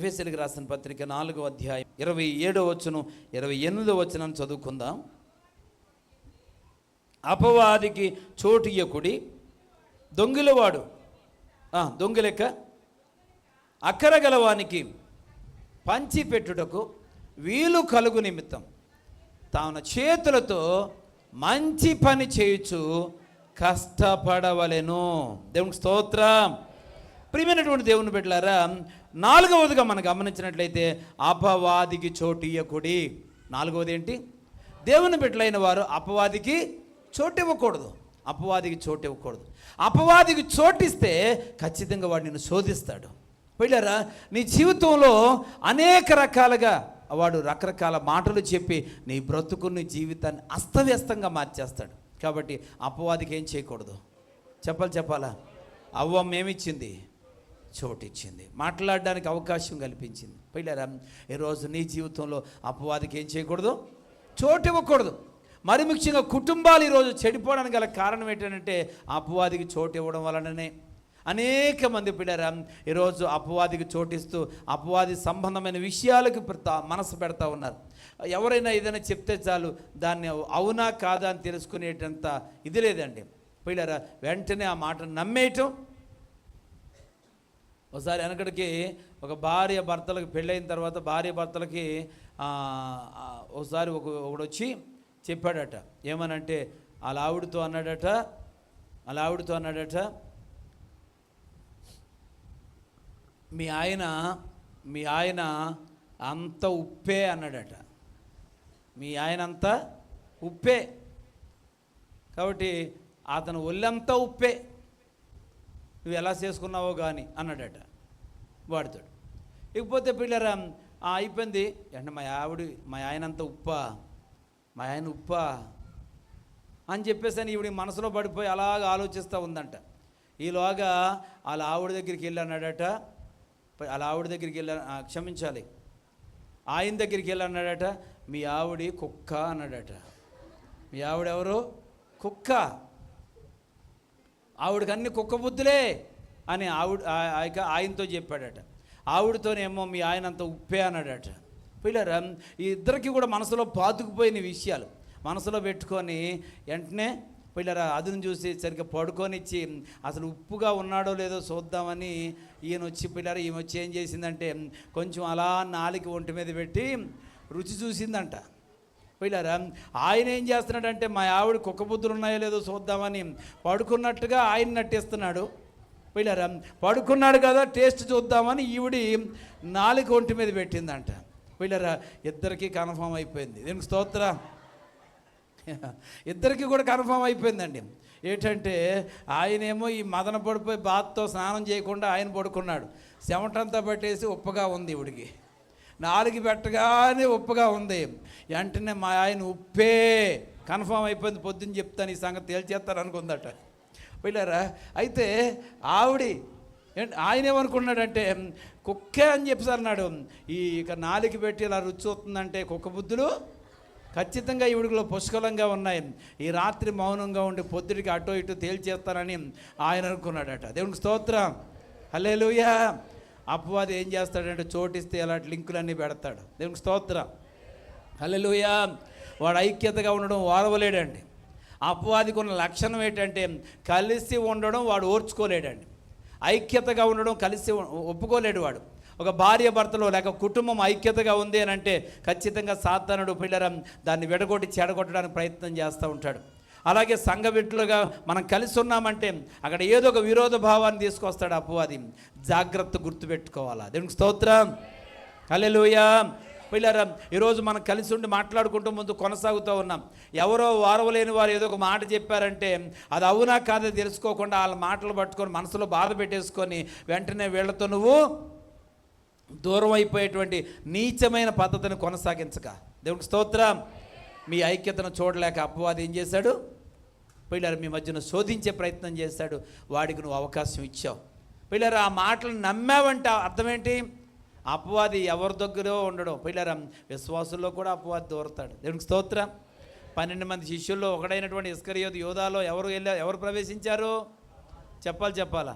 ఎఫెసీయులకు రాసిన పత్రిక 4వ అధ్యాయం 27వ వచనం 28వ వచనం చదువుకుందాం. అపవాదికి చోటు ఇయ్యకుడి, దొంగిలవాడు దొంగిలెక్క అక్కరగలవానికి పంచి పెట్టుటకు వీలు కలుగు నిమిత్తం తాను చేతులతో మంచి పని చేయుచు కష్టపడవలెను. దేవునికి స్తోత్రం. ప్రియమైనటువంటి దేవుని బిడ్డలారా, 4వదిగా మనం గమనించినట్లయితే అపవాదికి చోటు ఇయ్యకుడి. 4వది ఏంటి? దేవుని బిడ్డలైన వారు అపవాదికి చోటు ఇవ్వకూడదు. అపవాదికి చోటు ఇవ్వకూడదు. అపవాదికి చోటిస్తే ఖచ్చితంగా వాడు నిన్ను శోధిస్తాడు. పిల్లరా, నీ జీవితంలో అనేక రకాలుగా వాడు రకరకాల మాటలు చెప్పి నీ బ్రతుకుని జీవితాన్ని అస్తవ్యస్తంగా మార్చేస్తాడు. కాబట్టి అపవాదికి ఏం చేయకూడదు? చెప్పాలా? అవ్వం ఏమిచ్చింది? చోటు ఇచ్చింది, మాట్లాడడానికి అవకాశం కల్పించింది. పిల్లరా, ఈరోజు నీ జీవితంలో అపవాదికి ఏం చేయకూడదు? చోటు ఇవ్వకూడదు. మరి ముఖ్యంగా కుటుంబాలు ఈరోజు చెడిపోవడానికి గల కారణం ఏంటంటే అపవాదికి చోటు ఇవ్వడం వలననే. అనేక మంది పిల్లరా ఈరోజు అపవాదికి చోటిస్తూ అపవాది సంబంధమైన విషయాలకు మనసు పెడతా ఉన్నారు. ఎవరైనా ఏదైనా చెప్తే చాలు దాన్ని అవునా కాదా అని తెలుసుకునేటంత ఇది లేదండి. పిల్లరా, వెంటనే ఆ మాటను నమ్మేయటం. ఒకసారి వెనకడికి ఒక భార్య భర్తలకు పెళ్ళైన తర్వాత భార్య భర్తలకి ఒకసారి ఒకడు వచ్చి చెప్పాడట. ఏమనంటే వాళ్ళ ఆవిడతో అన్నాడట, మీ ఆయన అంత ఉప్పే అన్నాడట. మీ ఆయన అంతా ఉప్పే, కాబట్టి అతను ఒళ్ళంతా ఉప్పే, నువ్వు ఎలా చేసుకున్నావో కానీ అన్నాడట వాడితో. ఇకపోతే పిల్లరా అయిపోయింది అంటే మా ఆయన అంతా మా ఆయన ఉప్పా అని చెప్పేసి అని ఈవిడ మనసులో పడిపోయి అలాగ ఆలోచిస్తూ ఉందంట. ఈలోగా వాళ్ళ ఆవిడ దగ్గరికి వెళ్ళి అన్నాడట, క్షమించాలి, ఆయన దగ్గరికి వెళ్ళి అన్నాడట, మీ ఆవిడ కుక్క అన్నాడట. మీ ఆవిడ ఎవరు? కుక్క. ఆవిడకి అన్ని కుక్క బుద్ధులే అని ఆయనతో చెప్పాడట. ఆవిడతోనేమో మీ ఆయన అంత ఉప్పే అన్నాడట. పిల్లరా, ఈ ఇద్దరికి కూడా మనసులో పాతుకుపోయిన విషయాలు మనసులో పెట్టుకొని వెంటనే పిల్లరా అదును చూసి సరిగ్గా పడుకొనిచ్చి అసలు ఉప్పుగా ఉన్నాడో లేదో చూద్దామని ఈమె వచ్చి ఏం చేసిందంటే కొంచెం అలా నాలికి ఒంటి మీద పెట్టి రుచి చూసిందంట. పిల్లరా, ఆయన ఏం చేస్తున్నాడంటే మా ఆవిడ కుక్క బుద్ధులు ఉన్నాయో లేదో చూద్దామని పడుకున్నట్టుగా ఆయన నటిస్తున్నాడు. పిల్లరా, పడుకున్నాడు కదా టేస్ట్ చూద్దామని ఈవిడి నాలిక ఒంటి మీద పెట్టిందంట. పిల్లరా, ఇద్దరికీ కన్ఫర్మ్ అయిపోయింది. దీనికి స్తోత్రం. ఇద్దరికి కూడా కన్ఫర్మ్ అయిపోయిందండి. ఏంటంటే ఆయనేమో ఈ మదన పడిపోయి బాత్తో స్నానం చేయకుండా ఆయన పడుకున్నాడు. చెమటంతా పట్టేసి ఉప్పగా ఉంది ఈవిడికి. నాలుగు పెట్టగానే ఉప్పగా ఉంది. వెంటనే మా ఆయన ఉప్పే కన్ఫర్మ్ అయిపోయింది. పొద్దున్న చెప్తాను ఈ సంగతి తేల్చేస్తారు అనుకుందట. పిల్లరా, అయితే ఆయన ఏమనుకున్నాడంటే కుక్కే అని చెప్పేసి అన్నాడు. ఇక నాలుగు పెట్టి ఇలా రుచి వస్తుందంటే కుక్క బుద్ధులు ఖచ్చితంగా ఈవిడిలో పుష్కలంగా ఉన్నాయి. ఈ రాత్రి మౌనంగా ఉండి పొద్దుడికి అటో ఇటు తేల్చేస్తానని ఆయన అనుకున్నాడట. దేవునికి స్తోత్రం. హల్లెలూయా. అపవాది ఏం చేస్తాడంటే చోటిస్తే అలాంటి లింకులన్నీ పెడతాడు. దేవునికి స్తోత్రం. హల్లెలూయా. వాడు ఐక్యతగా ఉండడం ఓర్వలేడండి. అపవాదికి ఉన్న లక్షణం ఏంటంటే కలిసి ఉండడం వాడు ఓర్చుకోలేడండి. ఐక్యతగా ఉండడం కలిసి ఒప్పుకోలేడు వాడు. ఒక భార్య భర్తలో లేక కుటుంబం ఐక్యతగా ఉంది అని అంటే ఖచ్చితంగా సాతానుడు పిల్లరం దాన్ని విడగొట్టి చెడగొట్టడానికి ప్రయత్నం చేస్తూ ఉంటాడు. అలాగే సంఘ బిడ్డలుగా మనం కలిసి ఉన్నామంటే అక్కడ ఏదో ఒక విరోధ భావాన్ని తీసుకొస్తాడు అపవాది. జాగ్రత్త గుర్తుపెట్టుకోవాలా. దేవునికి స్తోత్రం. హల్లెలూయా. పిల్లరా, ఈరోజు మనం కలిసి ఉండి మాట్లాడుకుంటూ ముందు కొనసాగుతూ ఉన్నాం. ఎవరో వారవలేని వారు ఏదో ఒక మాట చెప్పారంటే అది అవునా కాదో తెలుసుకోకుండా వాళ్ళ మాటలు పట్టుకొని మనసులో బాధ పెట్టేసుకొని వెంటనే వీళ్ళతో నువ్వు దూరం అయిపోయేటువంటి నీచమైన పద్ధతిని కొనసాగించక. దేవునికి స్తోత్రం. మీ ఐక్యతను చూడలేక అపవాది ఏం చేశాడు? పిల్లలు మీ మధ్యన శోధించే ప్రయత్నం చేశాడు. వాడికి నువ్వు అవకాశం ఇచ్చావు. పిల్లలు ఆ మాటలు నమ్మావంటే అర్థం ఏంటి? అపవాది ఎవరి దగ్గర ఉండడం. పిల్లలు విశ్వాసుల్లో కూడా అపవాది దూరతాడు. దేవునికి స్తోత్రం. 12 మంది శిష్యుల్లో ఒకడైనటువంటి ఇస్కరియోతు యోధాలో ఎవరు ప్రవేశించారు? చెప్పాలా?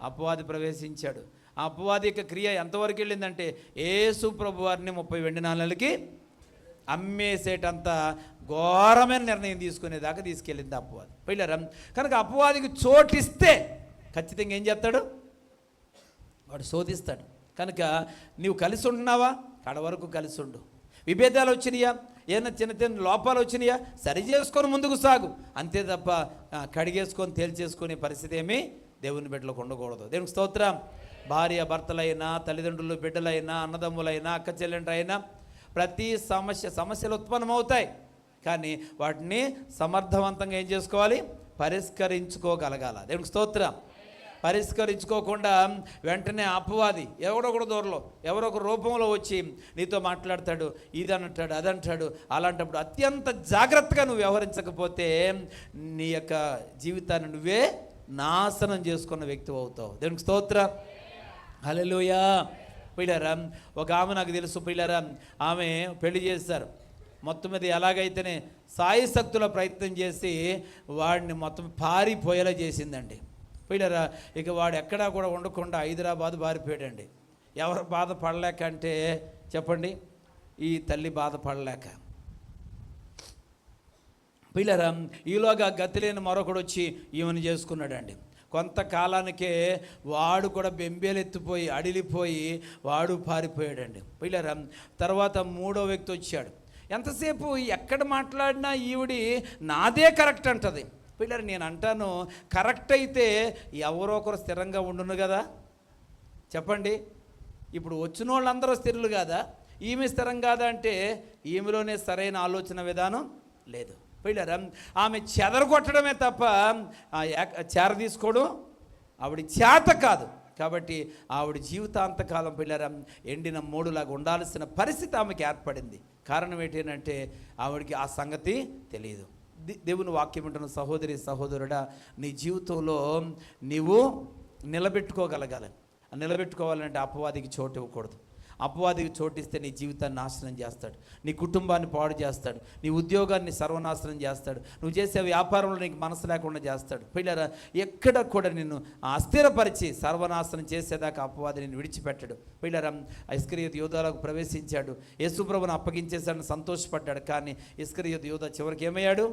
అపవాది ప్రవేశించాడు. ఆ అపవాది యొక్క క్రియ ఎంతవరకు వెళ్ళిందంటే యేసు ప్రభు వారిని 30 వెండి నాణేలకి అమ్మేసేటంత ఘోరమైన నిర్ణయం తీసుకునేదాకా తీసుకెళ్ళింది అపవాది. పిల్లరా, కనుక అపవాదికి చోటిస్తే ఖచ్చితంగా ఏం చేస్తాడు? వాడు శోధిస్తాడు. కనుక నీవు కలిసి ఉంటున్నావా? కడ వరకు కలిసి ఉండు. విభేదాలు వచ్చినాయా, ఏమైనా చిన్న చిన్న లోపాలు వచ్చినాయా, సరి చేసుకొని ముందుకు సాగు. అంతే తప్ప కడిగేసుకొని తేల్చేసుకునే పరిస్థితి ఏమీ దేవుని బిడ్డలకు ఉండకూడదు. దేవునికి స్తోత్రం. భార్య భర్తలైనా, తల్లిదండ్రులు బిడ్డలైనా, అన్నదమ్ములైనా, అక్క చెల్లెండ్రైనా ప్రతి సమస్యలు ఉత్పన్నమవుతాయి. కానీ వాటిని సమర్థవంతంగా ఏం చేసుకోవాలి? పరిష్కరించుకోగలగాల. దేవునికి స్తోత్రం. పరిష్కరించుకోకుండా వెంటనే అపవాది ఎవడొకడు దూరంలో ఎవరొక రూపంలో వచ్చి నీతో మాట్లాడతాడు, ఇది అంటాడు, అదంటాడు. అలాంటప్పుడు అత్యంత జాగ్రత్తగా నువ్వు వ్యవహరించకపోతే నీ యొక్క జీవితాన్ని నువ్వే నాశనం చేసుకున్న వ్యక్తి అవుతావు. దేవునికి స్తోత్రం. హల్లెలూయా. పిల్లరా, ఒక ఆమె నాకు తెలుసు. పిల్లరా, ఆమె పెళ్లి చేశారు. మొత్తం మీద ఎలాగైతేనే సాయశక్తుల ప్రయత్నం చేసి వాడిని మొత్తం పారిపోయేలా చేసిందండి. పిల్లరా, ఇక వాడు ఎక్కడా కూడా ఉండకుండా హైదరాబాద్ పారిపోయాడండి. ఎవరు బాధపడలేక అంటే చెప్పండి, ఈ తల్లి బాధపడలేక. పిల్లరా, ఈలోగా గతి లేని మరొకడు వచ్చి ఈమెను చేసుకున్నాడండి. కొంతకాలానికే వాడు కూడా బెంబేలెత్తిపోయి అడిలిపోయి వాడు పారిపోయాడండి. పిల్లరా, తర్వాత 3వ వ్యక్తి వచ్చాడు. ఎంతసేపు ఎక్కడ మాట్లాడినా ఈవిడి నాదే కరెక్ట్ అంటది. పిల్లలు, నేను అంటాను, కరెక్ట్ అయితే ఎవరో ఒకరు స్థిరంగా ఉండును కదా. చెప్పండి, ఇప్పుడు వచ్చిన వాళ్ళందరూ స్థిరులు కాదా? ఈమె స్థిరం కాదా అంటే ఈమెలోనే సరైన ఆలోచన విధానం లేదు. పిల్లరా, ఆమె చెదరగొట్టడమే తప్ప చేర తీసుకోవడం ఆవిడ చేత కాదు. కాబట్టి ఆవిడ జీవితాంతకాలం పిల్లరా ఎండిన మూడులాగా ఉండాల్సిన పరిస్థితి ఆమెకి ఏర్పడింది. కారణం ఏంటంటే ఆవిడకి ఆ సంగతి తెలియదు. దేవుని వాక్యం ఉంటున్న సహోదరి సహోదరుడా, నీ జీవితంలో నీవు నిలబెట్టుకోగలగాలి. నిలబెట్టుకోవాలంటే అపవాదికి చోటు ఇవ్వకూడదు. అపవాదికి చోటిస్తే నీ జీవితాన్ని నాశనం చేస్తాడు, నీ కుటుంబాన్ని పాడు చేస్తాడు, నీ ఉద్యోగాన్ని సర్వనాశనం చేస్తాడు, నువ్వు చేసే వ్యాపారంలో నీకు మనసు లేకుండా చేస్తాడు. పిల్లరా, ఎక్కడ కూడా నిన్ను అస్థిరపరిచి సర్వనాశనం చేసేదాకా అపవాది నిన్ను విడిచిపెట్టాడు. పిల్లరా, ఇస్కరియోతు యూదాలోకి ప్రవేశించాడు, యేసుప్రభుని అప్పగించేశాడని సంతోషపడ్డాడు. కానీ ఇస్కరియోతు యూదా చివరికి ఏమయ్యాడు?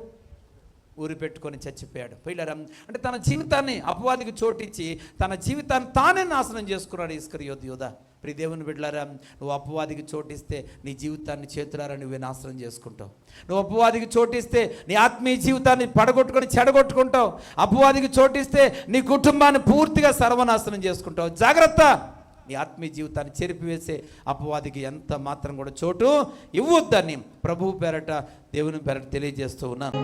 ఊరి పెట్టుకొని చచ్చిపోయాడు. పిల్లరా, అంటే తన జీవితాన్ని అపవాదికి చోటిచ్చి తన జీవితాన్ని తానే నాశనం చేసుకున్నాడు ఇస్కరియోతు యూదా. ప్రియ దేవుని బిడ్డలారా, నువ్వు అపవాదికి చోటిస్తే నీ జీవితాన్ని చేతులారా నువ్వే నాశనం చేసుకుంటావు. నువ్వు అపవాదికి చోటిస్తే నీ ఆత్మీయ జీవితాన్ని పడగొట్టుకొని చెడగొట్టుకుంటావు. అపవాదికి చోటిస్తే నీ కుటుంబాన్ని పూర్తిగా సర్వనాశనం చేసుకుంటావు. జాగ్రత్త. నీ ఆత్మీయ జీవితాన్ని చెరిపివేసే అపవాదికి ఎంత మాత్రం కూడా చోటు ఇవ్వొద్దని ప్రభువు పేరట దేవుని పేరట తెలియజేస్తూ ఉన్నాను.